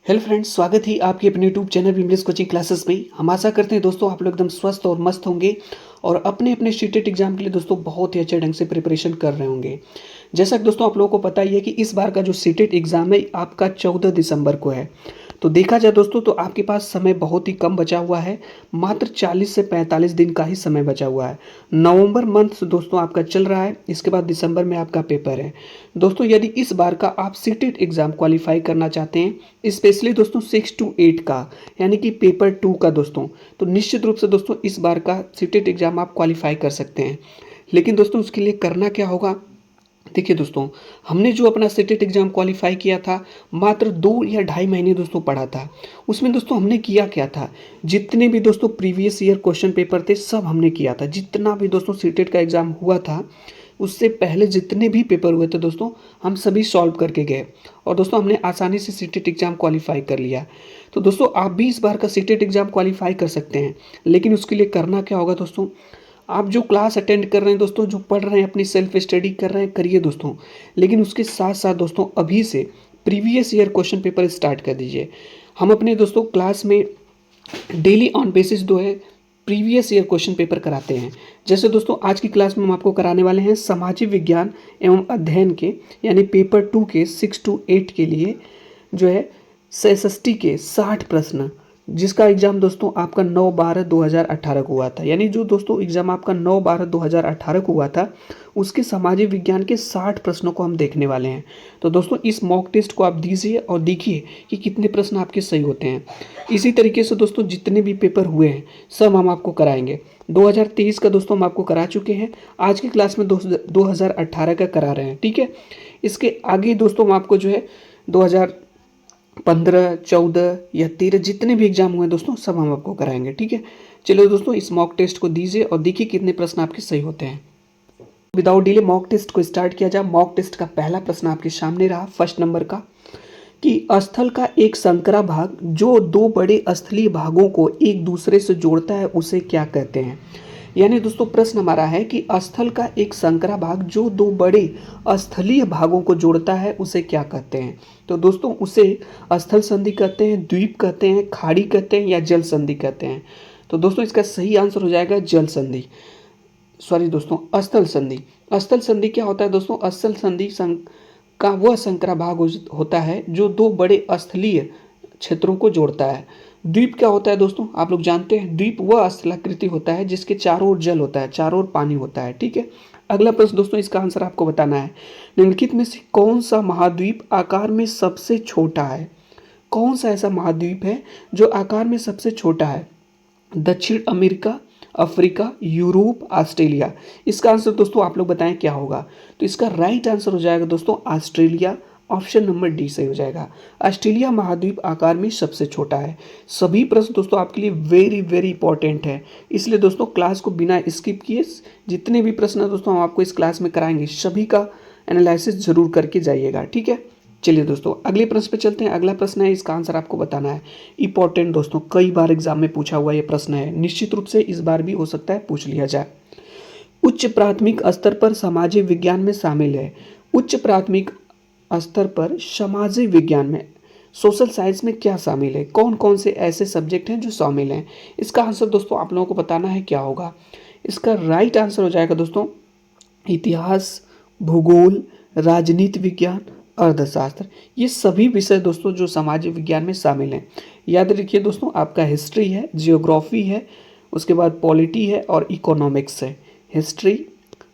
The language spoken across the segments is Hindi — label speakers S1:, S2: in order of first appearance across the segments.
S1: हेलो फ्रेंड्स, स्वागत है आपके अपने YouTube channel English coaching classes में। हम आशा करते हैं दोस्तों आप लोग एकदम स्वस्थ और मस्त होंगे और अपने अपने सीटेट एग्जाम के लिए दोस्तों बहुत ही अच्छे ढंग से प्रिपरेशन कर रहे होंगे। जैसा कि दोस्तों आप लोगों को पता ही है कि इस बार का जो सीटेट एग्जाम है आपका 14 दिसंबर को है। तो देखा जाए दोस्तों तो आपके पास समय बहुत ही कम बचा हुआ है, मात्र 40 से 45 दिन का ही समय बचा हुआ है। नवंबर मंथ दोस्तों आपका चल रहा है, इसके बाद दिसंबर में आपका पेपर है। दोस्तों यदि इस बार का आप सीटेट एग्जाम क्वालिफाई करना चाहते हैं, स्पेशली दोस्तों 6 to 8 का यानी कि पेपर 2 का दोस्तों, तो निश्चित रूप से दोस्तों इस बार का सीटेट एग्जाम आप क्वालिफाई कर सकते हैं। लेकिन दोस्तों उसके लिए करना क्या होगा? देखिए दोस्तों, हमने जो अपना सीटेट एग्जाम क्वालिफाई किया था, मात्र 2 या ढाई महीने दोस्तों पढ़ा था। उसमें दोस्तों हमने किया क्या था, जितने भी दोस्तों प्रीवियस ईयर क्वेश्चन पेपर थे सब हमने किया था। जितना भी दोस्तों सीटेट का एग्जाम हुआ था, उससे पहले जितने भी पेपर हुए थे दोस्तों, हम सभी सॉल्व करके गए और दोस्तों हमने आसानी से सीटेट एग्जाम क्वालिफाई कर लिया। तो दोस्तों आप भी इस बार का सीटेट एग्जाम क्वालिफाई कर सकते हैं। लेकिन उसके लिए करना क्या होगा दोस्तों, आप जो क्लास अटेंड कर रहे हैं दोस्तों, जो पढ़ रहे हैं, अपनी सेल्फ स्टडी कर रहे हैं, करिए दोस्तों। लेकिन उसके साथ साथ दोस्तों अभी से previous year question paper start कर दीजिए। हम अपने दोस्तों क्लास में डेली ऑन बेसिस जो है प्रीवियस ईयर क्वेश्चन पेपर कराते हैं। जैसे दोस्तों आज की क्लास में हम आपको कराने वाले हैं सामाजिक विज्ञान एवं अध्ययन के यानी पेपर 2 के 6 to 8 के लिए जो है एसएसटी के 60 प्रश्न, जिसका एग्ज़ाम दोस्तों आपका 9/12/2018 को हुआ था। यानी जो दोस्तों एग्ज़ाम आपका 9/12/2018 को हुआ था, उसके सामाजिक विज्ञान के 60 प्रश्नों को हम देखने वाले हैं। तो दोस्तों इस मॉक टेस्ट को आप दीजिए और देखिए कि कितने प्रश्न आपके सही होते हैं। इसी तरीके से दोस्तों जितने भी पेपर हुए हैं सब हम आपको कराएंगे। 2023 का दोस्तों हम आपको करा चुके हैं, आज की क्लास में 2018 का करा रहे हैं, ठीक है। इसके आगे दोस्तों हम आपको जो है 2015, 14 या 13 जितने भी एग्जाम हुए दोस्तों सब हम आपको कराएंगे, ठीक है। चलिए दोस्तों इस मॉक टेस्ट को दीजिए और देखिए कितने प्रश्न आपके सही होते हैं। विदाउट डिले मॉक टेस्ट को स्टार्ट किया जाए। मॉक टेस्ट का पहला प्रश्न आपके सामने रहा, फर्स्ट नंबर का, कि स्थल का एक संकरा भाग जो दो बड़े स्थलीय भागों को एक दूसरे से जोड़ता है उसे क्या कहते हैं। यानी दोस्तों प्रश्न हमारा है कि स्थल का एक संकरा भाग जो दो बड़े स्थलीय भागों को जोड़ता है उसे क्या कहते हैं। तो दोस्तों उसे स्थल संधि कहते हैं, द्वीप कहते हैं, खाड़ी कहते हैं या जल संधि कहते हैं। तो दोस्तों इसका सही आंसर हो जाएगा जल संधि, सॉरी दोस्तों स्थल संधि। स्थल संधि क्या होता है दोस्तों, स्थल संधि का वह संकरा भाग होता है जो दो बड़े स्थलीय क्षेत्रों को जोड़ता है। द्वीप क्या होता है दोस्तों, आप लोग जानते हैं, द्वीप वह स्थलाकृति होता है जिसके चारों ओर जल होता है, चारों ओर पानी होता है, ठीक है। अगला प्रश्न दोस्तों, इसका आंसर आपको बताना है, निम्नलिखित में से कौन सा महाद्वीप आकार में सबसे छोटा है। कौन सा ऐसा महाद्वीप है जो आकार में सबसे छोटा है। दक्षिण अमेरिका, अफ्रीका, यूरोप, ऑस्ट्रेलिया। इसका आंसर दोस्तों आप लोग बताएं क्या होगा। तो इसका राइट आंसर हो जाएगा दोस्तों ऑस्ट्रेलिया, ऑप्शन नंबर डी सही हो जाएगा। ऑस्ट्रेलिया महाद्वीप आकार में सबसे छोटा है। सभी प्रश्न दोस्तों आपके लिए वेरी वेरी इंपॉर्टेंट है, इसलिए दोस्तों क्लास को बिना स्किप किए जितने भी प्रश्न है दोस्तों हम आपको इस क्लास में कराएंगे सभी का एनालिसिस जरूर करके जाइएगा, ठीक है। चलिए दोस्तों अगले प्रश्न पे चलते हैं। अगला प्रश्न है, इसका आंसर आपको बताना है। इंपॉर्टेंट दोस्तों, कई बार एग्जाम में पूछा हुआ ये प्रश्न है, निश्चित रूप से इस बार भी हो सकता है पूछ लिया जाए। उच्च प्राथमिक स्तर पर सामाजिक विज्ञान में शामिल है। उच्च प्राथमिक स्तर पर सामाजिक विज्ञान में, सोशल साइंस में क्या शामिल है, कौन कौन से ऐसे सब्जेक्ट हैं जो शामिल हैं। इसका आंसर दोस्तों आप लोगों को बताना है क्या होगा। इसका राइट आंसर हो जाएगा दोस्तों इतिहास, भूगोल, राजनीति विज्ञान, अर्थशास्त्र। ये सभी विषय दोस्तों जो सामाजिक विज्ञान में शामिल हैं। याद रखिए दोस्तों, आपका हिस्ट्री है, जियोग्राफी है, उसके बाद पॉलिटी है और इकोनॉमिक्स है। हिस्ट्री,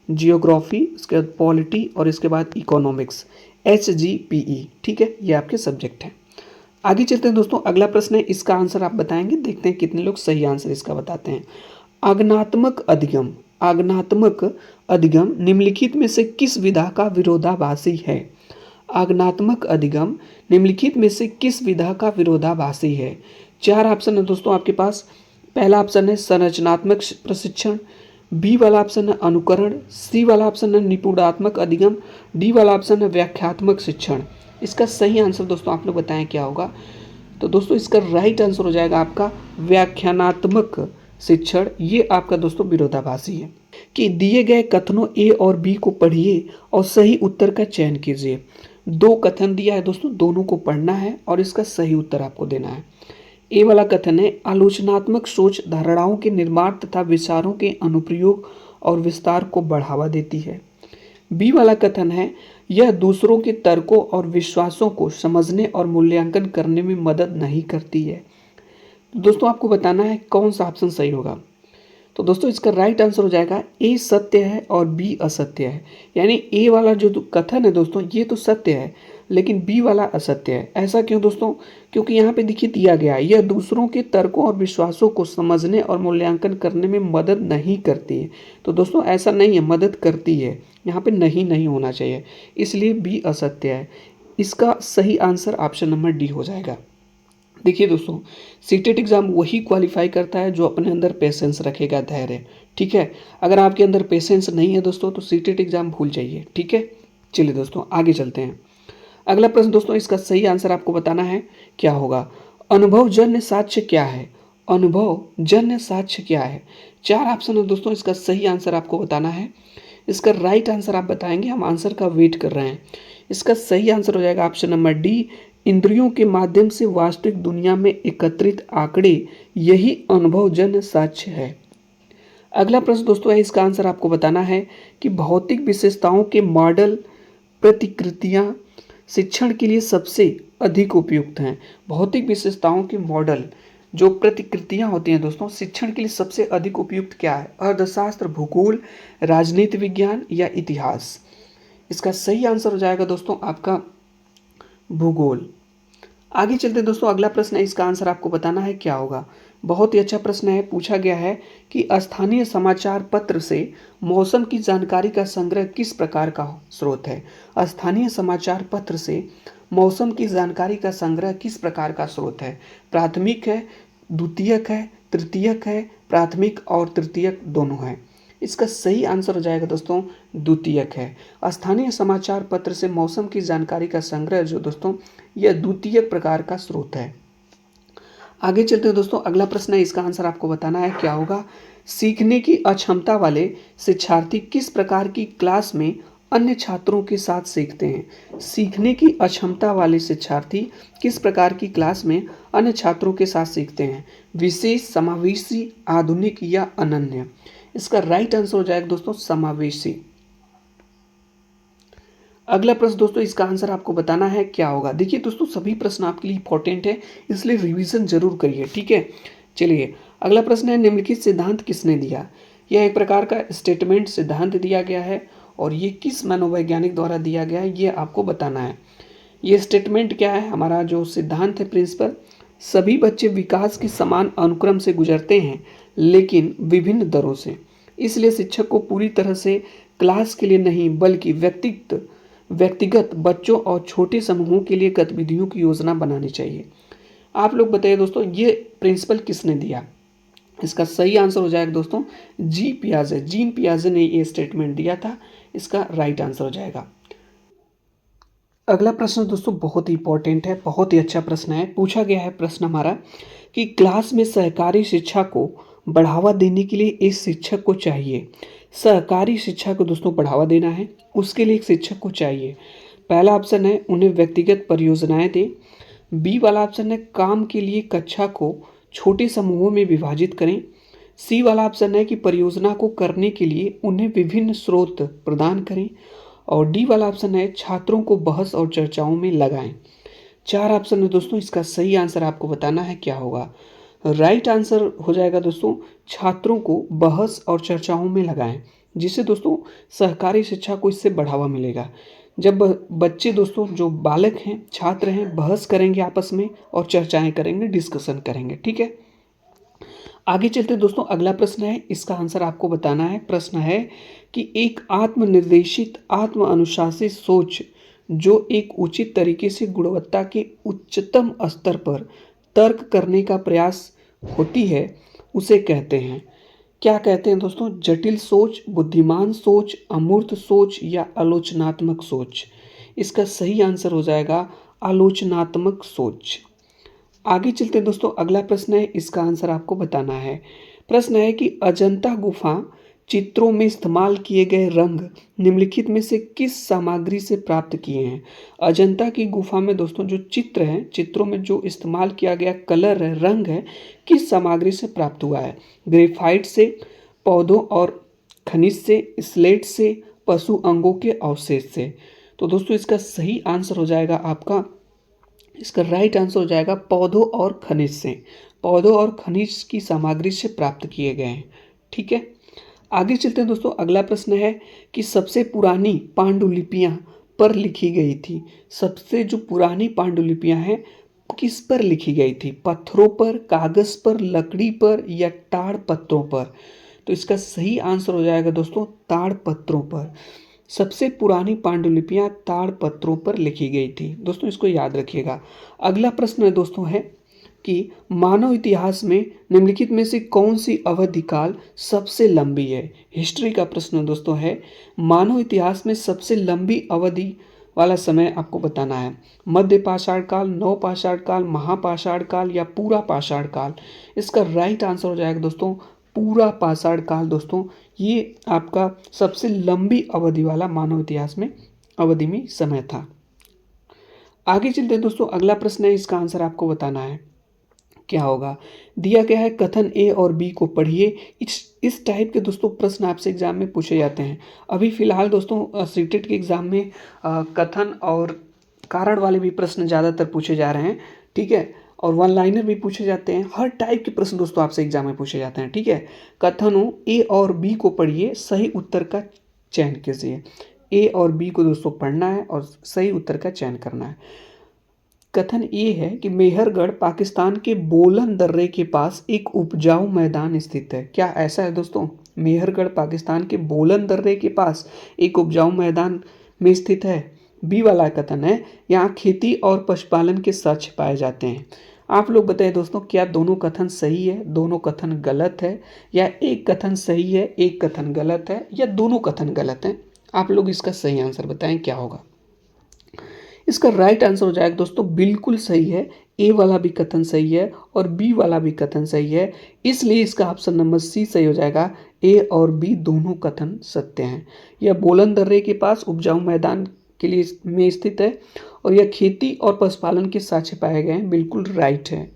S1: जियोग्राफी, उसके बाद पॉलिटी और इसके बाद इकोनॉमिक्स, HGPE, ठीक है, ये आपके सब्जेक्ट हैं। आगे चलते हैं दोस्तों, अगला प्रश्न है, इसका आंसर आप बताएंगे, देखते हैं कितने लोग सही आंसर इसका बताते हैं। आगनात्मक अधिगम, आगनात्मक अधिगम निम्नलिखित में से किस विधा का विरोधाभासी है। आगनात्मक अधिगम निम्नलिखित में से किस विधा का विरोधाभासी है। चार ऑप्शन है दोस्तों आपके पास। पहला ऑप्शन है संरचनात्मक प्रशिक्षण, बी वाला ऑप्शन है अनुकरण, सी वाला ऑप्शन है निपुणात्मक अधिगम, डी वाला ऑप्शन है व्याख्यात्मक शिक्षण। इसका सही आंसर दोस्तों आप लोग बताएं क्या होगा। तो दोस्तों इसका राइट आंसर हो जाएगा आपका व्याख्यानात्मक शिक्षण। ये आपका दोस्तों विरोधाभासी है। कि दिए गए कथनों ए और बी को पढ़िए और सही उत्तर का चयन कीजिए। दो कथन दिया है दोस्तों, दोनों को पढ़ना है और इसका सही उत्तर आपको देना है। ए वाला कथन है, आलोचनात्मक सोच धारणाओं के निर्माण तथा विचारों के अनुप्रयोग और विस्तार को बढ़ावा देती है। बी वाला कथन है, यह दूसरों के तर्कों और विश्वासों को समझने और मूल्यांकन करने में मदद नहीं करती है। तो दोस्तों आपको बताना है कौन सा ऑप्शन सही होगा। तो दोस्तों इसका राइट आंसर हो जाएगा ए सत्य है और बी असत्य है। यानी ए वाला जो कथन है दोस्तों ये तो सत्य है, लेकिन बी वाला असत्य है। ऐसा क्यों दोस्तों? क्योंकि यहाँ पे देखिए दिया गया है, यह दूसरों के तर्कों और विश्वासों को समझने और मूल्यांकन करने में मदद नहीं करती है। तो दोस्तों ऐसा नहीं है, मदद करती है, यहाँ पे नहीं होना चाहिए, इसलिए बी असत्य है। इसका सही आंसर ऑप्शन नंबर डी हो जाएगा। देखिए दोस्तों, सीटेट एग्जाम वही क्वालिफाई करता है जो अपने अंदर पेशेंस रखेगा, धैर्य। ठीक है, अगर आपके अंदर पेशेंस नहीं है दोस्तों तो सीटेट एग्जाम भूल जाइए। ठीक है, चलिए दोस्तों आगे चलते हैं। अगला प्रश्न दोस्तों, इसका सही आंसर आपको बताना है क्या होगा। अनुभवजन्य साक्ष्य क्या है? अनुभवजन्य साक्ष्य क्या है? चार ऑप्शन है दोस्तों, इसका सही आंसर आपको बताना है। इसका राइट आंसर आप बताएंगे, हम आंसर का वेट कर रहे हैं। इसका सही आंसर हो जाएगा ऑप्शन नंबर डी, इंद्रियों के माध्यम से वास्तविक दुनिया में एकत्रित आंकड़े, यही अनुभवजन्य साक्ष्य है। अगला प्रश्न दोस्तों है, इसका आंसर आपको बताना है कि भौतिक विशेषताओं के मॉडल प्रतिकृतियां शिक्षण के लिए सबसे अधिक उपयुक्त हैं। भौतिक विशेषताओं के मॉडल जो प्रतिकृतियां होती हैं दोस्तों, शिक्षण के लिए सबसे अधिक उपयुक्त क्या है? अर्थशास्त्र, भूगोल, राजनीति विज्ञान या इतिहास? इसका सही आंसर हो जाएगा दोस्तों आपका भूगोल। आगे चलते दोस्तों, अगला प्रश्न है, इसका आंसर आपको बताना है क्या होगा। बहुत ही अच्छा प्रश्न है। पूछा गया है कि स्थानीय समाचार पत्र से मौसम की जानकारी का संग्रह किस प्रकार का स्रोत है? स्थानीय समाचार पत्र से मौसम की जानकारी का संग्रह किस प्रकार का स्रोत है? प्राथमिक है, द्वितीयक है, तृतीयक है, प्राथमिक और तृतीयक दोनों है। इसका सही आंसर हो जाएगा दोस्तों द्वितीयक है। स्थानीय समाचार पत्र से मौसम की जानकारी का संग्रह जो दोस्तों यह द्वितीयक प्रकार का स्रोत है। आगे चलते हैं दोस्तों, अगला प्रश्न है, इसका आंसर आपको बताना है क्या होगा। सीखने की अक्षमता वाले शिक्षार्थी किस प्रकार की क्लास में अन्य छात्रों के साथ सीखते हैं? सीखने की अक्षमता वाले शिक्षार्थी किस प्रकार की क्लास में अन्य छात्रों के साथ सीखते हैं? विशेष, समावेशी, आधुनिक या अनन्य? इसका राइट आंसर हो जाएगा दोस्तों समावेशी। अगला प्रश्न दोस्तों, इसका आंसर आपको बताना है क्या होगा। देखिए दोस्तों, सभी प्रश्न आपके लिए इंपॉर्टेंट है, इसलिए रिवीजन जरूर करिए। ठीक है, चलिए अगला प्रश्न है, निम्नलिखित सिद्धांत किसने दिया? यह एक प्रकार का स्टेटमेंट सिद्धांत दिया गया है और ये किस मनोवैज्ञानिक द्वारा दिया गया है ये आपको बताना है। ये स्टेटमेंट क्या है? हमारा जो सिद्धांत है, प्रिंसिपल, सभी बच्चे विकास के समान अनुक्रम से गुजरते हैं लेकिन विभिन्न दरों से, इसलिए शिक्षक को पूरी तरह से क्लास के लिए नहीं बल्कि व्यक्तिगत बच्चों और छोटे समूहों के लिए गतिविधियों की योजना बनानी चाहिए। आप लोग बताइए दोस्तों, ये प्रिंसिपल किसने दिया? इसका सही आंसर हो जाएगा दोस्तों जीन पियाजे ने ये स्टेटमेंट दिया था। इसका राइट आंसर हो जाएगा। अगला प्रश्न दोस्तों बहुत ही इंपॉर्टेंट है, बहुत ही अच्छा प्रश्न है। पूछा गया है प्रश्न हमारा कि क्लास में सहकारी शिक्षा को बढ़ावा देने के लिए इस शिक्षक को चाहिए। सहकारी शिक्षा को दोस्तों बढ़ावा देना है, उसके लिए एक शिक्षक को चाहिए। पहला ऑप्शन है उन्हें व्यक्तिगत परियोजनाएं दें। बी वाला ऑप्शन है काम के लिए कक्षा को छोटे समूहों में विभाजित करें। सी वाला ऑप्शन है कि परियोजना को करने के लिए उन्हें विभिन्न स्रोत प्रदान करें। और डी वाला ऑप्शन है छात्रों को बहस और चर्चाओं में लगाएं। चार ऑप्शन है दोस्तों, इसका सही आंसर आपको बताना है क्या होगा। राइट आंसर हो जाएगा दोस्तों छात्रों को बहस और चर्चाओं में लगाएं, जिससे दोस्तों सहकारी शिक्षा को इससे बढ़ावा मिलेगा। जब बच्चे दोस्तों जो बालक हैं, छात्र हैं, बहस करेंगे आपस में और चर्चाएं करेंगे, डिस्कशन करेंगे। ठीक है, आगे चलते दोस्तों, अगला प्रश्न है, इसका आंसर आपको बताना है। प्रश्न है कि एक आत्मनिर्देशित, आत्म अनुशासित सोच जो एक उचित तरीके से गुणवत्ता के उच्चतम स्तर पर तर्क करने का प्रयास होती है, उसे कहते हैं क्या? कहते हैं दोस्तों जटिल सोच, बुद्धिमान सोच, अमूर्त सोच या आलोचनात्मक सोच? इसका सही आंसर हो जाएगा आलोचनात्मक सोच। आगे चलते हैं दोस्तों, अगला प्रश्न है, इसका आंसर आपको बताना है। प्रश्न है कि अजंता गुफा चित्रों में इस्तेमाल किए गए रंग निम्नलिखित में से किस सामग्री से प्राप्त किए हैं? अजंता की गुफा में दोस्तों जो चित्र हैं, चित्रों में जो इस्तेमाल किया गया कलर है, रंग है, किस सामग्री से प्राप्त हुआ है? ग्रेफाइट से, पौधों और खनिज से, स्लेट से, पशु अंगों के अवशेष से। तो दोस्तों इसका सही आंसर हो जाएगा आपका, इसका राइट आंसर हो जाएगा पौधों और खनिज से। पौधों और खनिज की सामग्री से प्राप्त किए गए हैं। ठीक है, आगे चलते हैं दोस्तों। अगला प्रश्न है कि सबसे पुरानी पांडुलिपियां पर लिखी गई थी। सबसे जो पुरानी पांडुलिपियां हैं किस पर लिखी गई थी? पत्थरों पर, कागज पर, लकड़ी पर या ताड़ पत्रों पर? तो इसका सही आंसर हो जाएगा दोस्तों ताड़ पत्रों पर। सबसे पुरानी पांडुलिपियां ताड़ पत्रों पर लिखी गई थी। दोस्तों इसको याद रखिएगा। अगला प्रश्न है दोस्तों है कि मानव इतिहास में निम्नलिखित में से कौन सी अवधि काल सबसे लंबी है? हिस्ट्री का प्रश्न दोस्तों है, मानव इतिहास में सबसे लंबी अवधि वाला समय आपको बताना है। मध्य पाषाण काल, नव पाषाण काल, महापाषाण काल या पूरा पाषाण काल? इसका राइट आंसर हो जाएगा दोस्तों पूरा पाषाण काल। दोस्तों ये आपका सबसे लंबी अवधि वाला मानव इतिहास में अवधि में समय था। आगे चलते हैं दोस्तों। अगला प्रश्न है, इसका आंसर आपको बताना है क्या होगा। दिया गया है कथन ए और बी को पढ़िए। इस टाइप के दोस्तों प्रश्न आपसे एग्जाम में पूछे जाते हैं। अभी फिलहाल दोस्तों सीटेट के एग्जाम में कथन और कारण वाले भी प्रश्न ज़्यादातर पूछे जा रहे हैं। ठीक है, और वन लाइनर भी पूछे जाते हैं। हर टाइप के प्रश्न दोस्तों आपसे एग्जाम में पूछे जाते हैं। ठीक है, कथनों ए और बी को पढ़िए, सही उत्तर का चयन कीजिए। ए और बी को दोस्तों पढ़ना है और सही उत्तर का चयन करना है। कथन ये है कि मेहरगढ़ पाकिस्तान के बोलन दर्रे के पास एक उपजाऊ मैदान स्थित है। क्या ऐसा है दोस्तों? मेहरगढ़ पाकिस्तान के बोलन दर्रे के पास एक उपजाऊ मैदान में स्थित है। बी वाला कथन है यहाँ खेती और पशुपालन के साक्ष्य पाए जाते हैं। आप लोग बताइए दोस्तों, क्या दोनों कथन सही है, दोनों कथन गलत है, या एक कथन सही है एक कथन गलत है, या दोनों कथन गलत हैं? आप लोग इसका सही आंसर बताएं क्या होगा। इसका राइट आंसर हो जाएगा दोस्तों बिल्कुल सही है। ए वाला भी कथन सही है और बी वाला भी कथन सही है, इसलिए इसका ऑप्शन नंबर सी सही हो जाएगा। ए और बी दोनों कथन सत्य हैं। यह बोलन दर्रे के पास उपजाऊ मैदान के लिए में स्थित है और यह खेती और पशुपालन के साक्ष्य पाए गए हैं, बिल्कुल राइट है।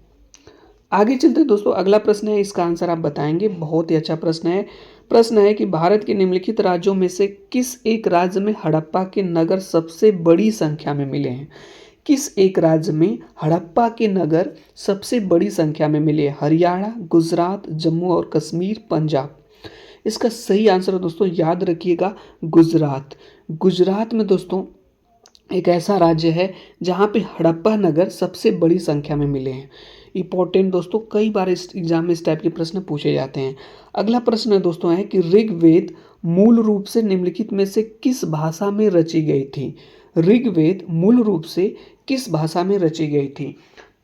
S1: आगे चलते दोस्तों, अगला प्रश्न है, इसका आंसर आप बताएंगे। बहुत ही अच्छा प्रश्न है। प्रश्न है कि भारत के निम्नलिखित राज्यों में से किस एक राज्य में हड़प्पा के नगर सबसे बड़ी संख्या में मिले हैं? किस एक राज्य में हड़प्पा के नगर सबसे बड़ी संख्या में मिले? हरियाणा, गुजरात, जम्मू और कश्मीर, पंजाब? इसका सही आंसर दोस्तों याद रखिएगा गुजरात। गुजरात में दोस्तों एक ऐसा राज्य है जहाँ पे हड़प्पा नगर सबसे बड़ी संख्या में मिले हैं। इंपॉर्टेंट दोस्तों, कई बार इस एग्जाम में इस टाइप के प्रश्न पूछे जाते हैं। अगला प्रश्न है दोस्तों है कि ऋग्वेद मूल रूप से निम्नलिखित में से किस भाषा में रची गई थी? ऋग्वेद मूल रूप से किस भाषा में रची गई थी?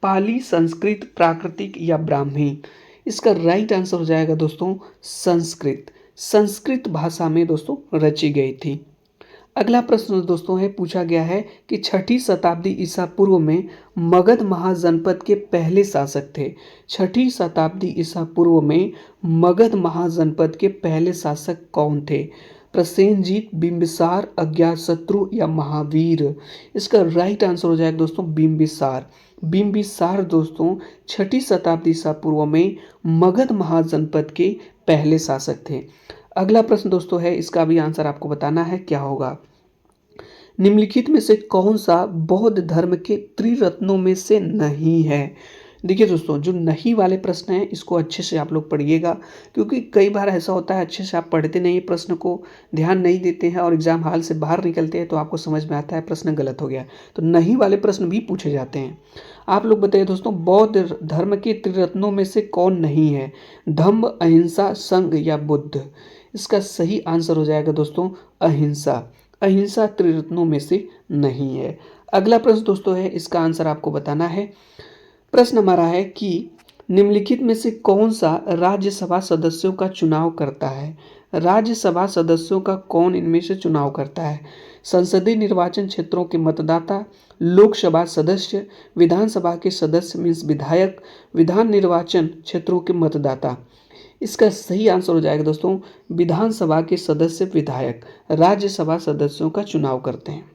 S1: पाली, संस्कृत, प्राकृतिक या ब्राह्मी? इसका राइट आंसर हो जाएगा दोस्तों संस्कृत। संस्कृत भाषा में दोस्तों रची गई थी। अगला प्रश्न दोस्तों है, पूछा गया है कि 6ठी शताब्दी ईसा पूर्व में मगध महाजनपद के पहले शासक थे। 6ठी शताब्दी ईसा पूर्व में मगध महाजनपद के पहले शासक कौन थे? प्रसेनजीत, बिंबिसार, अज्ञातशत्रु या महावीर? इसका राइट आंसर हो जाएगा दोस्तों बिंबिसार। बिंबिसार दोस्तों 6ठी शताब्दी ईसा पूर्व में मगध महाजनपद के पहले शासक थे। अगला प्रश्न दोस्तों है, इसका भी आंसर आपको बताना है क्या होगा। निम्नलिखित में से कौन सा बौद्ध धर्म के त्रिरत्नों में से नहीं है? देखिए दोस्तों, जो नहीं वाले प्रश्न हैं इसको अच्छे से आप लोग पढ़िएगा, क्योंकि कई बार ऐसा होता है अच्छे से आप पढ़ते नहीं, प्रश्न को ध्यान नहीं देते हैं और एग्जाम हॉल से बाहर निकलते हैं तो आपको समझ में आता है प्रश्न गलत हो गया। तो नहीं वाले प्रश्न भी पूछे जाते हैं। आप लोग बताइए दोस्तों, बौद्ध धर्म के त्रिरत्नों में से कौन नहीं है? धम्म, अहिंसा, संघ या बुद्ध? इसका सही आंसर हो जाएगा दोस्तों अहिंसा। अहिंसा त्रिरत्नों में से नहीं है। अगला प्रश्न दोस्तों है, इसका आंसर आपको बताना है। प्रश्न हमारा है कि निम्नलिखित में से कौन सा राज्यसभा सदस्यों का चुनाव करता है? राज्यसभा सदस्यों का कौन इनमें से चुनाव करता है? संसदीय निर्वाचन क्षेत्रों के मतदाता, लोकसभा सदस्य, विधानसभा के सदस्य मीन्स विधायक, विधान निर्वाचन क्षेत्रों के मतदाता? इसका सही आंसर हो जाएगा दोस्तों, विधानसभा के सदस्य विधायक राज्यसभा सदस्यों का चुनाव करते हैं।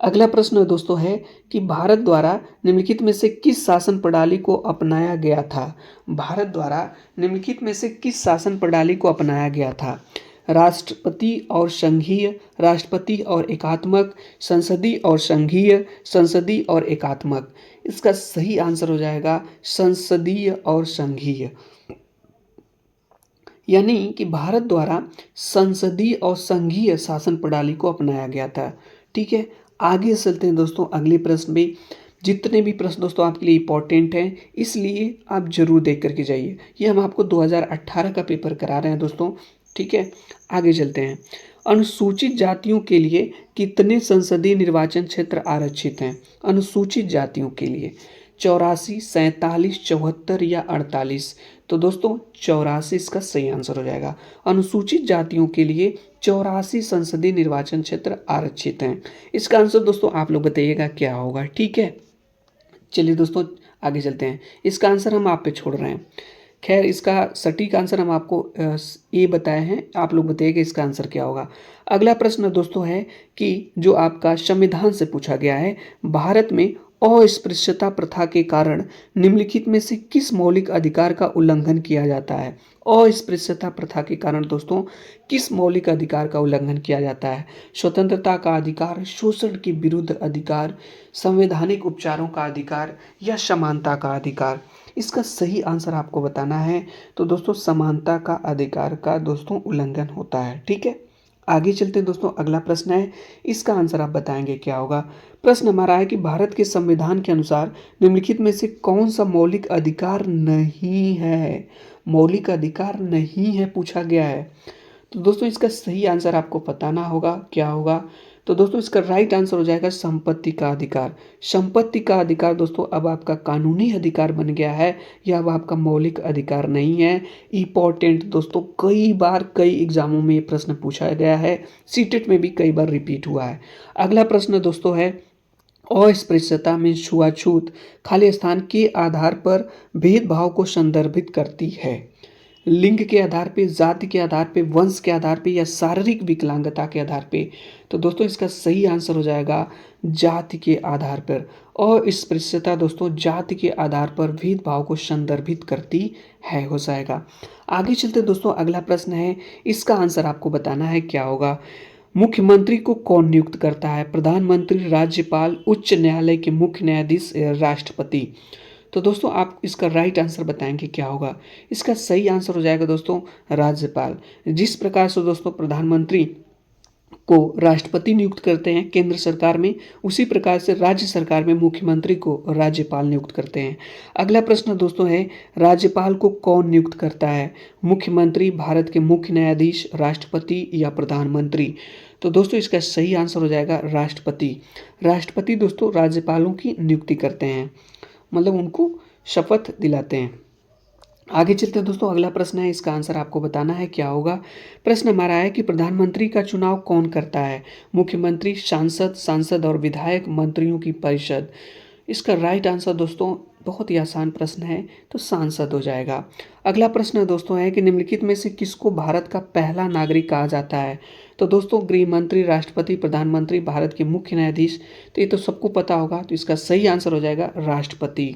S1: अगला प्रश्न दोस्तों है कि भारत द्वारा निम्नलिखित में से किस शासन प्रणाली को अपनाया गया था। भारत द्वारा निम्नलिखित में से किस शासन प्रणाली को अपनाया गया था। राष्ट्रपति और संघीय, राष्ट्रपति और एकात्मक, संसदीय और संघीय, संसदीय और एकात्मक। इसका सही आंसर हो जाएगा संसदीय और संघीय। यानी कि भारत द्वारा संसदीय और संघीय शासन प्रणाली को अपनाया गया था। ठीक है, आगे चलते हैं दोस्तों अगले प्रश्न में। जितने भी प्रश्न दोस्तों आपके लिए इंपॉर्टेंट हैं, इसलिए आप जरूर देख करके जाइए। ये हम आपको 2018 का पेपर करा रहे हैं दोस्तों। ठीक है, आगे चलते हैं। अनुसूचित जातियों के लिए कितने संसदीय निर्वाचन क्षेत्र आरक्षित हैं। अनुसूचित जातियों के लिए 84, 47, 74 या 48। तो दोस्तों 84 इसका सही आंसर हो जाएगा। अनुसूचित जातियों के लिए 84 संसदीय निर्वाचन क्षेत्र आरक्षित हैं। इसका आंसर दोस्तों आप लोग बताइएगा क्या होगा। ठीक है, चलिए दोस्तों आगे चलते हैं। इसका आंसर हम आप पे छोड़ रहे हैं। खैर, इसका सटीक आंसर हम आपको ये बताए हैं, आप लोग बताइएगा इसका आंसर क्या होगा। अगला प्रश्न दोस्तों है कि जो आपका संविधान से पूछा गया है, भारत में अस्पृश्यता प्रथा के कारण निम्नलिखित में से किस मौलिक अधिकार का उल्लंघन किया जाता है। अस्पृश्यता प्रथा के कारण दोस्तों किस मौलिक अधिकार का उल्लंघन किया जाता है। स्वतंत्रता का अधिकार, शोषण के विरुद्ध अधिकार, संवैधानिक उपचारों का अधिकार या समानता का अधिकार। इसका सही आंसर आपको बताना है। तो दोस्तों समानता का अधिकार का दोस्तों उल्लंघन होता है। ठीक है, आगे चलते हैं दोस्तों। अगला प्रश्न है, इसका आंसर आप बताएंगे क्या होगा। प्रश्न हमारा है कि भारत के संविधान के अनुसार निम्नलिखित में से कौन सा मौलिक अधिकार नहीं है। मौलिक अधिकार नहीं है पूछा गया है। तो दोस्तों इसका सही आंसर आपको बताना होगा क्या होगा। तो दोस्तों इसका राइट आंसर हो जाएगा संपत्ति का अधिकार। संपत्ति का अधिकार दोस्तों अब आपका कानूनी अधिकार बन गया है, यह अब आपका मौलिक अधिकार नहीं है। इंपॉर्टेंट दोस्तों, कई बार कई एग्जामों में ये प्रश्न पूछा गया है, सीटेट में भी कई बार रिपीट हुआ है। अगला प्रश्न दोस्तों है, अस्पृश्यता में छुआछूत खाली स्थान के आधार पर भेदभाव को संदर्भित करती है। लिंग के आधार पे, जाति के आधार पे, वंश के आधार पे या शारीरिक विकलांगता के आधार पे। तो दोस्तों इसका सही आंसर हो जाएगा जाति के आधार पर। और अस्पृश्यता दोस्तों जाति के आधार पर भेदभाव को संदर्भित करती है, हो जाएगा। आगे चलते दोस्तों अगला प्रश्न है, इसका आंसर आपको बताना है क्या होगा। मुख्यमंत्री को कौन नियुक्त करता है। प्रधानमंत्री, राज्यपाल, उच्च न्यायालय के मुख्य न्यायाधीश, राष्ट्रपति। तो दोस्तों आप इसका राइट आंसर बताएंगे क्या होगा। इसका सही आंसर हो जाएगा दोस्तों राज्यपाल। जिस प्रकार से दोस्तों प्रधानमंत्री को राष्ट्रपति नियुक्त करते हैं केंद्र सरकार में, उसी प्रकार से राज्य सरकार में मुख्यमंत्री को राज्यपाल नियुक्त करते हैं। अगला प्रश्न दोस्तों है, राज्यपाल को कौन नियुक्त करता है। मुख्यमंत्री, भारत के मुख्य न्यायाधीश, राष्ट्रपति या प्रधानमंत्री। तो दोस्तों इसका सही आंसर हो जाएगा राष्ट्रपति। राष्ट्रपति दोस्तों राज्यपालों की नियुक्ति करते हैं, मतलब उनको शपथ दिलाते हैं। आगे चलते हैं दोस्तों अगला प्रश्न है, इसका आंसर आपको बताना है क्या होगा। प्रश्न हमारा है कि प्रधानमंत्री का चुनाव कौन करता है। मुख्यमंत्री, सांसद और विधायक, मंत्रियों की परिषद। इसका राइट आंसर दोस्तों बहुत ही आसान प्रश्न है, तो सांसद हो जाएगा। अगला प्रश्न दोस्तों है कि निम्नलिखित में से किसको भारत का पहला नागरिक कहा जाता है। तो दोस्तों गृह मंत्री, राष्ट्रपति, प्रधानमंत्री, भारत के मुख्य न्यायाधीश। तो ये तो सबको पता होगा, तो इसका सही आंसर हो जाएगा राष्ट्रपति।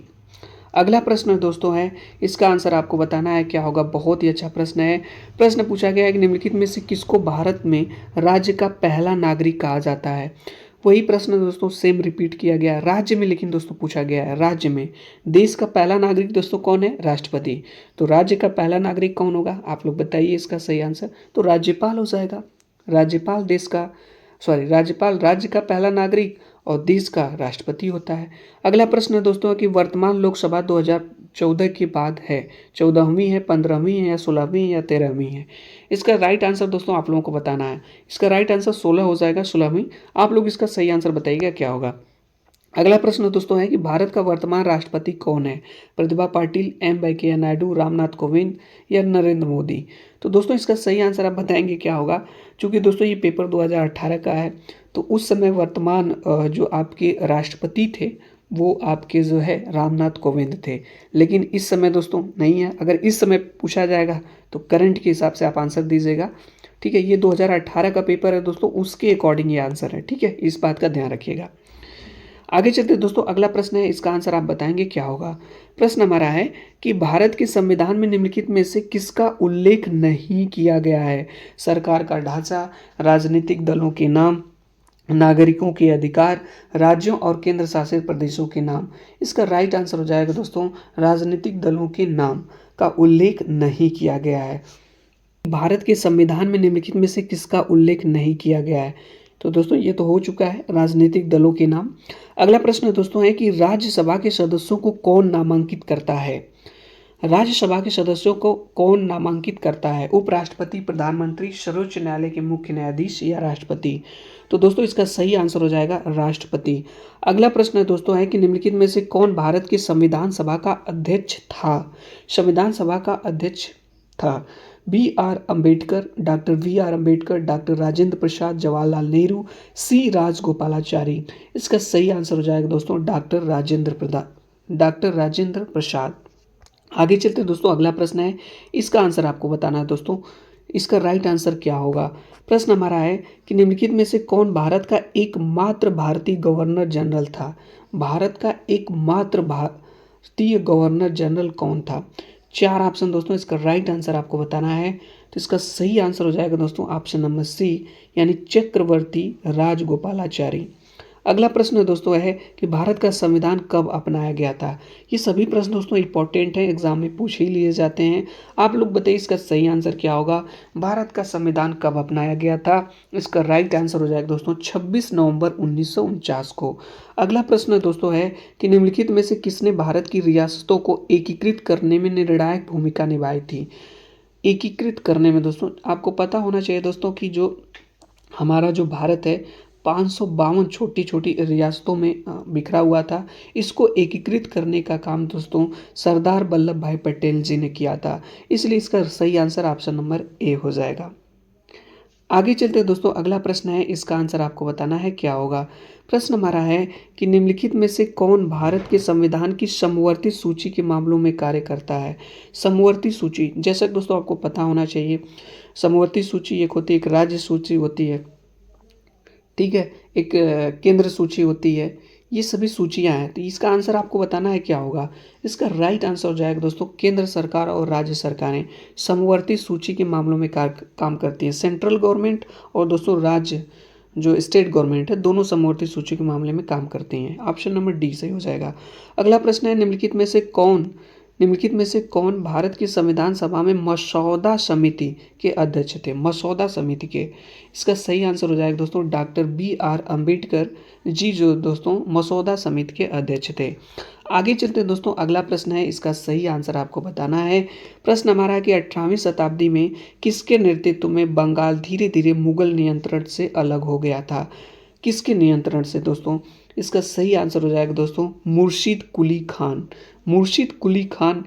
S1: अगला प्रश्न दोस्तों है, इसका आंसर आपको बताना है क्या होगा। बहुत ही अच्छा प्रश्न है। प्रश्न पूछा गया है कि निम्नलिखित में से किसको भारत में राज्य का पहला नागरिक कहा जाता है। वही प्रश्न दोस्तों सेम रिपीट किया गया राज्य में, लेकिन दोस्तों पूछा गया है राज्य में। देश का पहला नागरिक दोस्तों कौन है, राष्ट्रपति। तो राज्य का पहला नागरिक कौन होगा, आप लोग बताइए इसका सही आंसर। तो राज्यपाल हो जाएगा। राज्यपाल देश का, राज्यपाल राज्य का पहला नागरिक और देश का राष्ट्रपति होता है। अगला प्रश्न दोस्तों कि वर्तमान लोकसभा 2014 के बाद है, 14वीं है, 15वीं है या 16वीं या 13वीं है। इसका राइट आंसर दोस्तों आप लोगों को बताना है। इसका राइट आंसर 16 हो जाएगा, 16वीं। आप लोग इसका सही आंसर बताइएगा क्या होगा। अगला प्रश्न दोस्तों है कि भारत का वर्तमान राष्ट्रपति कौन है। प्रतिभा पाटिल, एम वेंकैया नायडू, रामनाथ कोविंद या नरेंद्र मोदी। तो दोस्तों इसका सही आंसर आप बताएंगे क्या होगा। क्योंकि दोस्तों ये पेपर 2018 का है, तो उस समय वर्तमान जो आपके राष्ट्रपति थे वो आपके जो है रामनाथ कोविंद थे। लेकिन इस समय दोस्तों नहीं है। अगर इस समय पूछा जाएगा तो करंट के हिसाब से आप आंसर दीजिएगा। ठीक है, ये 2018 का पेपर है दोस्तों, उसके अकॉर्डिंग ये आंसर है। ठीक है, इस बात का ध्यान रखिएगा। आगे चलते दोस्तों, अगला प्रश्न है, इसका आंसर आप बताएंगे क्या होगा। प्रश्न हमारा है कि भारत के संविधान में निम्नलिखित में से किसका उल्लेख नहीं किया गया है। सरकार का ढांचा, राजनीतिक दलों के नाम, नागरिकों के अधिकार, राज्यों और केंद्र शासित प्रदेशों के नाम। इसका राइट आंसर हो जाएगा दोस्तों, राजनीतिक दलों के नाम का उल्लेख नहीं किया गया है। भारत के संविधान में निम्नलिखित में से किसका उल्लेख नहीं किया गया है। तो दोस्तों ये तो हो चुका है, राजनीतिक दलों के नाम। अगला प्रश्न दोस्तों है कि राज्यसभा के सदस्यों को कौन नामांकित करता है। राज्यसभा के सदस्यों को कौन नामांकित करता है। उपराष्ट्रपति, प्रधानमंत्री, सर्वोच्च न्यायालय के मुख्य न्यायाधीश या राष्ट्रपति। तो दोस्तों इसका सही आंसर हो जाएगा राष्ट्रपति। अगला प्रश्न दोस्तों है कि निम्नलिखित में से कौन भारत की संविधान सभा का अध्यक्ष था। संविधान सभा का अध्यक्ष था B R Ambedkar, doctor V R Ambedkar, doctor Rajendra Prasad, Jawaharlal Nehru, C Rajagopalachari. इसका सही आंसर हो जाएगा दोस्तों डॉक्टर राजेंद्र प्रसाद। आगे चलते दोस्तों, अगला प्रश्न है, इसका आंसर आपको बताना है दोस्तों। इसका राइट आंसर क्या होगा। प्रश्न हमारा है कि निम्नलिखित में से कौन भारत का एकमात्र भारतीय गवर्नर जनरल था। भारत का एकमात्र भारतीय गवर्नर जनरल कौन था। चार ऑप्शन दोस्तों, इसका राइट आंसर आपको बताना है। तो इसका सही आंसर हो जाएगा दोस्तों ऑप्शन नंबर सी, यानी चक्रवर्ती राजगोपालाचारी। अगला प्रश्न दोस्तों है कि भारत का संविधान कब अपनाया गया था। ये सभी प्रश्न दोस्तों इंपॉर्टेंट हैं, एग्जाम में पूछ ही लिए जाते हैं। आप लोग बताइए इसका सही आंसर क्या होगा। भारत का संविधान कब अपनाया गया था। इसका राइट आंसर हो जाएगा दोस्तों 26 नवंबर 1949 को। अगला प्रश्न दोस्तों है कि निम्नलिखित में से किसने भारत की रियासतों को एकीकृत करने में निर्णायक भूमिका निभाई थी। एकीकृत करने में दोस्तों आपको पता होना चाहिए दोस्तों कि जो हमारा जो भारत है 552 छोटी छोटी रियासतों में बिखरा हुआ था। इसको एकीकृत करने का काम दोस्तों सरदार वल्लभ भाई पटेल जी ने किया था। इसलिए इसका सही आंसर ऑप्शन नंबर ए हो जाएगा। आगे चलते दोस्तों, अगला प्रश्न है, इसका आंसर आपको बताना है क्या होगा। प्रश्न हमारा है कि निम्नलिखित में से कौन भारत के संविधान की समवर्ती सूची के मामलों में कार्य करता है। समवर्ती सूची, जैसा दोस्तों आपको पता होना चाहिए, समवर्ती सूची एक होती है, एक राज्य सूची होती है, ठीक है, एक केंद्र सूची होती है। ये सभी सूचियां हैं। तो इसका आंसर आपको बताना है क्या होगा। इसका राइट आंसर हो जाएगा दोस्तों, केंद्र सरकार और राज्य सरकारें समवर्ती सूची के मामलों में काम करती हैं। सेंट्रल गवर्नमेंट और दोस्तों राज्य जो स्टेट गवर्नमेंट है, दोनों समवर्ती सूची के मामले में काम करती हैं। ऑप्शन नंबर डी सही हो जाएगा। अगला प्रश्न है, निम्नलिखित में से कौन भारत की संविधान सभा में मसौदा समिति के अध्यक्ष थे। मसौदा समिति के, इसका सही आंसर हो जाएगा दोस्तों doctor B R Ambedkar ji, जो दोस्तों मसौदा समिति के अध्यक्ष थे। आगे चलते दोस्तों, अगला प्रश्न है, इसका सही आंसर आपको बताना है। प्रश्न हमारा है कि 18वीं शताब्दी में किसके नेतृत्व में बंगाल धीरे धीरे मुगल नियंत्रण से अलग हो गया था। किसके नियंत्रण से दोस्तों। इसका सही आंसर हो जाएगा दोस्तों मुर्शिद कुली खान। मुर्शिद कुली खान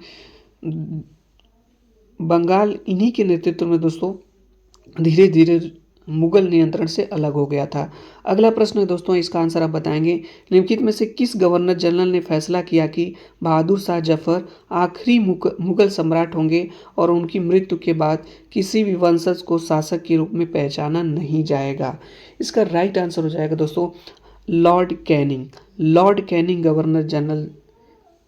S1: बंगाल इन्हीं के नेतृत्व में दोस्तों धीरे धीरे मुगल नियंत्रण से अलग हो गया था। अगला प्रश्न है दोस्तों, इसका आंसर आप बताएंगे। निम्नलिखित में से किस गवर्नर जनरल ने फैसला किया कि बहादुर शाह जफर आखिरी मुगल सम्राट होंगे और उनकी मृत्यु के बाद किसी भी वंशज को शासक के रूप में पहचाना नहीं जाएगा। इसका राइट आंसर हो जाएगा दोस्तों Lord Canning. Lord Canning governor general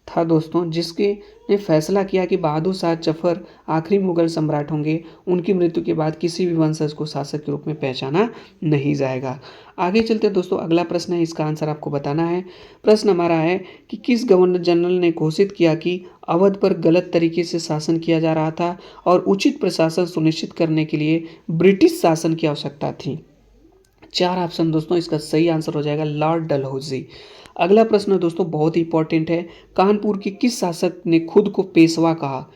S1: था दोस्तों, जिसके ने फैसला किया कि बहादुर शाह जफर आखिरी मुगल सम्राट होंगे, उनकी मृत्यु के बाद किसी भी वंशज को शासक के रूप में पहचाना नहीं जाएगा। आगे चलते दोस्तों, अगला प्रश्न है, इसका आंसर आपको बताना है। प्रश्न हमारा है कि किस गवर्नर जनरल ने घोषित किया कि अवध पर गलत तरीके से शासन किया जा रहा था और उचित प्रशासन सुनिश्चित करने के लिए ब्रिटिश शासन की आवश्यकता थी। चार ऑप्शन दोस्तों, इसका सही आंसर हो जाएगा लॉर्ड डलहौजी। अगला प्रश्न दोस्तों बहुत ही इंपॉर्टेंट है, कानपुर के किस शासक ने खुद को पेशवा कहा।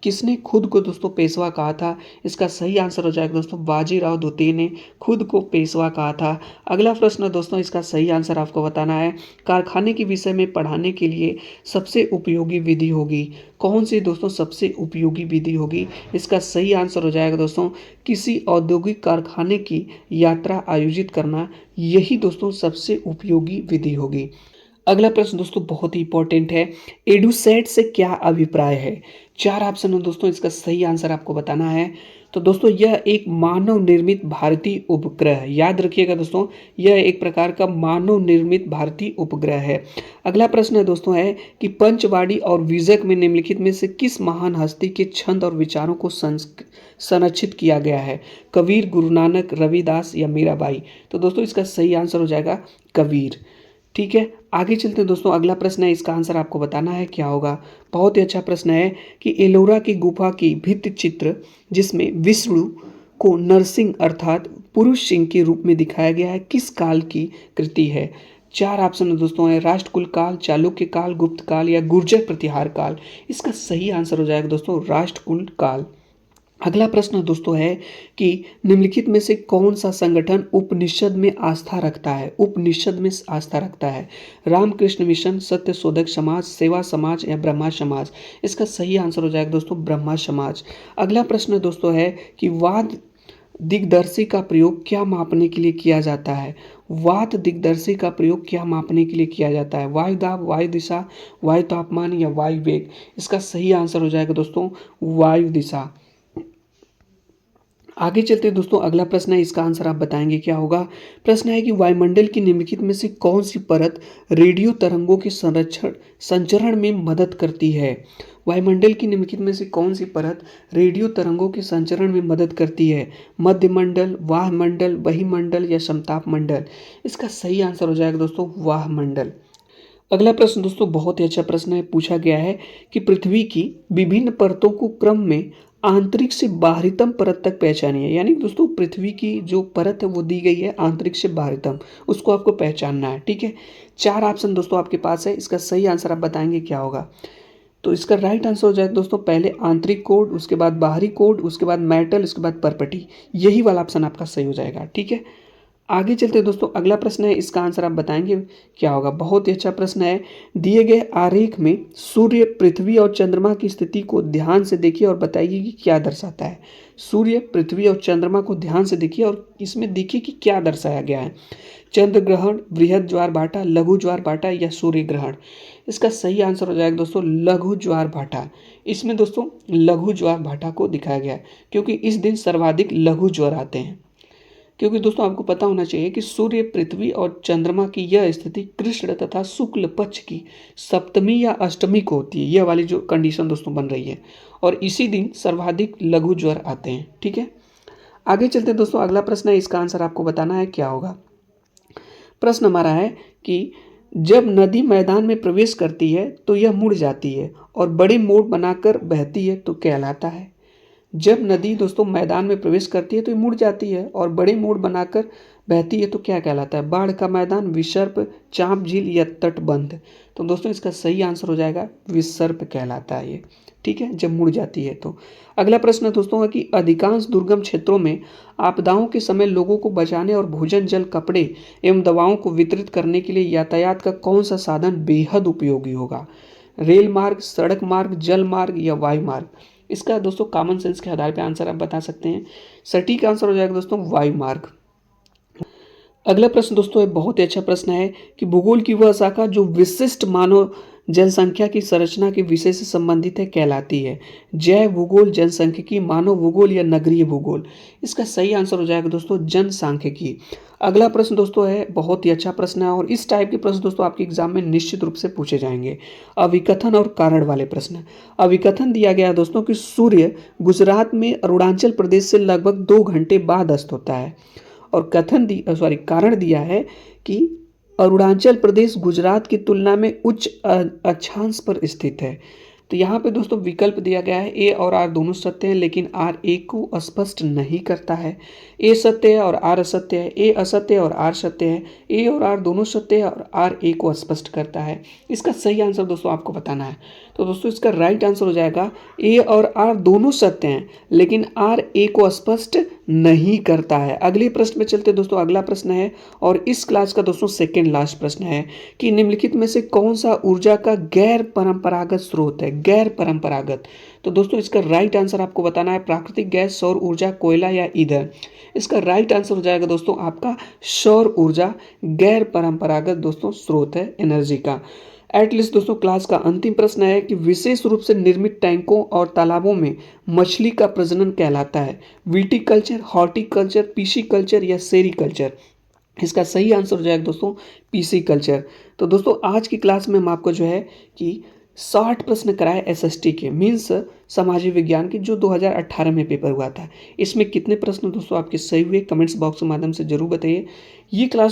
S1: किसने खुद को दोस्तों पेशवा कहा था। इसका सही आंसर हो जाएगा दोस्तों बाजीराव द्वितीय ने खुद को पेशवा कहा था। अगला प्रश्न दोस्तों, इसका सही आंसर आपको बताना है। कारखाने के विषय में पढ़ाने के लिए सबसे उपयोगी विधि होगी। कौन सी दोस्तों सबसे उपयोगी विधि होगी। इसका सही आंसर हो जाएगा दोस्तों किसी औद्योगिक कारखाने की यात्रा आयोजित करना, यही दोस्तों सबसे उपयोगी विधि होगी। अगला प्रश्न दोस्तों बहुत ही इंपॉर्टेंट है। एडुसेट से क्या अभिप्राय है? 4 ऑप्शन है दोस्तों, इसका सही आंसर आपको बताना है। तो दोस्तों यह एक मानव निर्मित भारतीय उपग्रह है। याद रखिएगा दोस्तों, यह एक प्रकार का मानव निर्मित भारतीय उपग्रह है। अगला प्रश्न है दोस्तों है कि पंचवाड़ी और बीजक में निम्नलिखित में से किस महान हस्ती के छंद और विचारों को संरक्षित किया गया है? कबीर, गुरु नानक, रविदास या मीराबाई? तो दोस्तों इसका सही आंसर हो जाएगा कबीर। ठीक है, आगे चलते हैं दोस्तों। अगला प्रश्न है, इसका आंसर आपको बताना है, क्या होगा? बहुत ही अच्छा प्रश्न है कि एलोरा की गुफा की भित्ति चित्र जिसमें विष्णु को नरसिंह अर्थात पुरुष सिंह के रूप में दिखाया गया है, किस काल की कृति है? 4 ऑप्शन दोस्तों है, राष्ट्रकूट काल, चालुक्य काल, गुप्त काल या गुर्जर प्रतिहार काल। इसका सही आंसर हो जाएगा दोस्तों राष्ट्रकूट काल। अगला प्रश्न दोस्तों है कि निम्नलिखित में से कौन सा संगठन उपनिषद में आस्था रखता है? उपनिषद में आस्था रखता है। रामकृष्ण मिशन, सत्य शोधक समाज, सेवा समाज या ब्रह्मा समाज? इसका सही आंसर हो जाएगा दोस्तों ब्रह्मा समाज। अगला प्रश्न दोस्तों है कि वाद दिग्दर्शी का प्रयोग क्या मापने के लिए किया जाता है? वात दिग्दर्शी का प्रयोग क्या मापने के लिए किया जाता है? वायु दाब, वायु दिशा, वायु तापमान या वायु वेग? इसका सही आंसर हो जाएगा दोस्तों वायु दिशा। आगे चलते हैं दोस्तों, अगला प्रश्न है, इसका आंसर आप बताएंगे क्या होगा? प्रश्न है कि वायुमंडल की निम्नलिखित में से कौन सी परत रेडियो तरंगों के संचरण में मदद करती है? वायुमंडल की निम्नलिखित में से कौन सी परत रेडियो तरंगों के संचरण में मदद करती है? मध्यमंडल, वाहमंडल, बहिमंडल या समताप मंडल? इसका सही आंसर हो जाएगा दोस्तों वाहमंडल। अगला प्रश्न दोस्तों बहुत ही अच्छा प्रश्न है, पूछा गया है कि पृथ्वी की विभिन्न परतों को क्रम में आंतरिक से बाहरीतम परत तक पहचानिए। यानी दोस्तों पृथ्वी की जो परत है वो दी गई है आंतरिक से बाहरीतम, उसको आपको पहचानना है। ठीक है, 4 ऑप्शन दोस्तों आपके पास है, इसका सही आंसर आप बताएंगे क्या होगा? तो इसका राइट आंसर हो जाएगा दोस्तों पहले आंतरिक कोड, उसके बाद बाहरी कोड, उसके बाद मेटल, उसके बाद परपटी। यही वाला ऑप्शन आपका सही हो जाएगा। ठीक है, आगे चलते हैं दोस्तों, अगला प्रश्न है, इसका आंसर आप बताएंगे क्या होगा? बहुत ही अच्छा प्रश्न है। दिए गए आरेख में सूर्य, पृथ्वी और चंद्रमा की स्थिति को ध्यान से देखिए और बताइए कि क्या दर्शाता है। सूर्य, पृथ्वी और चंद्रमा को ध्यान से देखिए और इसमें देखिए कि क्या दर्शाया गया है। चंद्र ग्रहण, बृहद ज्वार भाटा, लघु ज्वार भाटा या सूर्य ग्रहण? इसका सही आंसर हो जाएगा दोस्तों लघु ज्वार भाटा। इसमें दोस्तों लघु ज्वार भाटा को दिखाया गया है क्योंकि इस दिन सर्वाधिक लघु ज्वार आते हैं। क्योंकि दोस्तों आपको पता होना चाहिए कि सूर्य, पृथ्वी और चंद्रमा की यह स्थिति कृष्ण तथा शुक्ल पक्ष की सप्तमी या अष्टमी को होती है। यह वाली जो कंडीशन दोस्तों बन रही है और इसी दिन सर्वाधिक लघु ज्वर आते हैं। ठीक है, आगे चलते हैं दोस्तों, अगला प्रश्न है, इसका आंसर आपको बताना है क्या होगा? प्रश्न हमारा है कि जब नदी मैदान में प्रवेश करती है तो यह मुड़ जाती है और बड़े मोड़ बनाकर बहती है तो कहलाता है। जब नदी दोस्तों मैदान में प्रवेश करती है तो ये मुड़ जाती है और बड़े मोड़ बनाकर बहती है तो क्या कहलाता है? बाढ़ का मैदान, विसर्प, चांप झील या तटबंध? तो दोस्तों इसका सही आंसर हो जाएगा विसर्प कहलाता है ये। ठीक है, जब मुड़ जाती है तो। अगला प्रश्न दोस्तों है कि अधिकांश दुर्गम क्षेत्रों में आपदाओं के समय लोगों को बचाने और भोजन, जल, कपड़े एवं दवाओं को वितरित करने के लिए यातायात का कौन सा साधन बेहद उपयोगी होगा? रेल मार्ग, सड़क मार्ग, जल मार्ग या वायु मार्ग? इसका दोस्तों कॉमन सेंस के आधार पर आंसर आप बता सकते हैं। सटीक आंसर हो जाएगा दोस्तों वायु मार्ग। अगला प्रश्न दोस्तों एक बहुत ही अच्छा प्रश्न है कि भूगोल की वह शाखा जो विशिष्ट मानव जनसंख्या की संरचना के विषय से संबंधित है कहलाती है? जैव भूगोल, जनसांख्यिकी, मानव भूगोल या नगरीय भूगोल? इसका सही आंसर हो जाएगा दोस्तों जनसांख्यिकी। अगला प्रश्न दोस्तों है बहुत ही अच्छा प्रश्न है और इस टाइप के प्रश्न दोस्तों आपके एग्जाम में निश्चित रूप से पूछे जाएंगे। अविकथन और कारण वाले प्रश्न। अविकथन दिया गया है दोस्तों कि सूर्य गुजरात में अरुणाचल प्रदेश से लगभग 2 घंटे बाद अस्त होता है और कारण दिया है कि अरुणाचल प्रदेश गुजरात की तुलना में उच्च अक्षांश पर स्थित है। तो यहाँ पे दोस्तों विकल्प दिया गया है, ए और आर दोनों सत्य हैं लेकिन आर ए को स्पष्ट नहीं करता है। ए सत्य है और आर असत्य है, ए असत्य है और आर सत्य है, ए और आर दोनों सत्य है और आर ए को स्पष्ट करता है। इसका सही आंसर दोस्तों आपको बताना है। तो दोस्तों इसका राइट आंसर हो जाएगा ए और आर दोनों सत्य हैं लेकिन आर ए को स्पष्ट नहीं करता है। अगले प्रश्न में चलते हैं दोस्तों। अगला प्रश्न है और इस क्लास का दोस्तों सेकंड लास्ट प्रश्न है कि निम्नलिखित में से कौन सा ऊर्जा का गैर परंपरागत स्रोत है? गैर परंपरागत। तो दोस्तों इसका राइट आंसर आपको बताना है प्राकृतिक गैस, सौर ऊर्जा, कोयला या ईंधन। इसका राइट आंसर हो जाएगा दोस्तों आपका सौर ऊर्जा गैर परंपरागत दोस्तों स्रोत है एनर्जी का। एटलीस्ट दोस्तों क्लास का अंतिम प्रश्न है कि विशेष रूप से निर्मित टैंकों और तालाबों में मछली का प्रजनन कहलाता है विटीकल्चर, हॉर्टिकल्चर, पीसी या सेरीकल्चर। इसका सही आंसर हो जाएगा दोस्तों पीसी कल्चर। तो दोस्तों आज की क्लास में हम आपको जो है कि 60 प्रश्न कराए एसएसटी के मीन्स सामाजिक विज्ञान के जो 2018 में पेपर हुआ था। इसमें कितने प्रश्न दोस्तों आपके सही हुए कमेंट्स बॉक्स के माध्यम से जरूर बताइए। ये क्लास